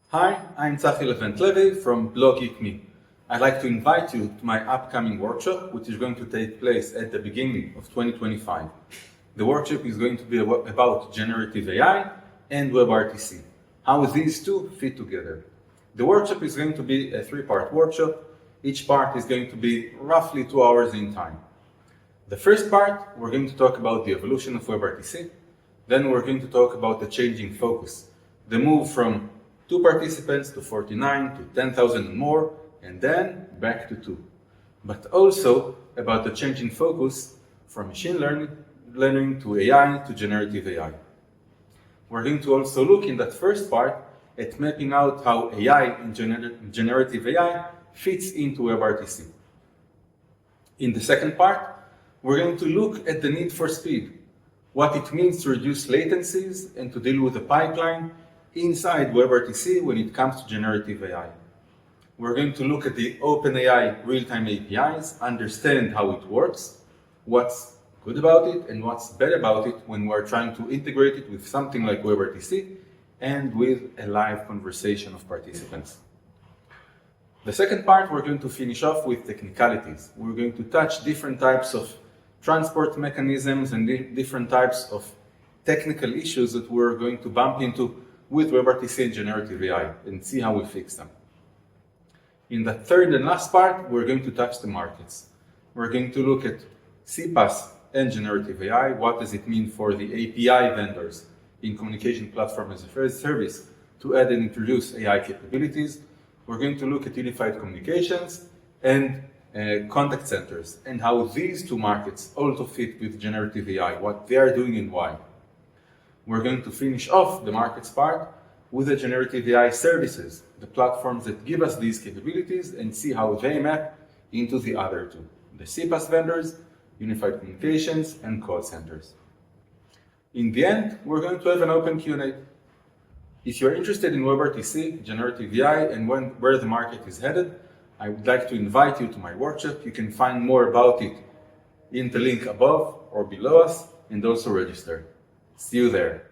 Hi, I'm Levent-Levi from blog Me. I'd like to invite you to my upcoming workshop, which is going to take place at the beginning of 2025. The workshop is going to be about generative AI and WebRTC, how these two fit together. The workshop is going to be a three-part workshop. Each part is going to be roughly 2 hours in time. The first part, we're going to talk about the evolution of WebRTC. Then we're going to talk about the changing focus, the move from 2 participants to 49 to 10,000 and more, and then back to 2. But also about the changing focus from machine learning to AI to generative AI. We're going to also look in that first part at mapping out how AI and generative AI fits into WebRTC. In the second part, we're going to look at the need for speed, what it means to reduce latencies and to deal with the pipeline inside WebRTC when it comes to generative AI. We're going to look at the OpenAI real-time APIs, understand how it works, what's good about it and what's bad about it when we're trying to integrate it with something like WebRTC and with a live conversation of participants. The second part, we're going to finish off with technicalities. We're going to touch different types of transport mechanisms and different types of technical issues that we're going to bump into with WebRTC and generative AI and see how we fix them. In the third and last part, we're going to touch the markets. We're going to look at CPaaS and generative AI. What does it mean for the API vendors in communication platform as a service to add and introduce AI capabilities? We're going to look at unified communications and contact centers and how these two markets also fit with generative AI, what they are doing and why. We're going to finish off the markets part with the generative AI services, the platforms that give us these capabilities, and see how they map into the other two, the CPaaS vendors, unified communications, and call centers. In the end, we're going to have an open Q&A. If you're interested in WebRTC, generative AI, and where the market is headed, I would like to invite you to my workshop. You can find more about it in the link above or below us, and also register. See you there.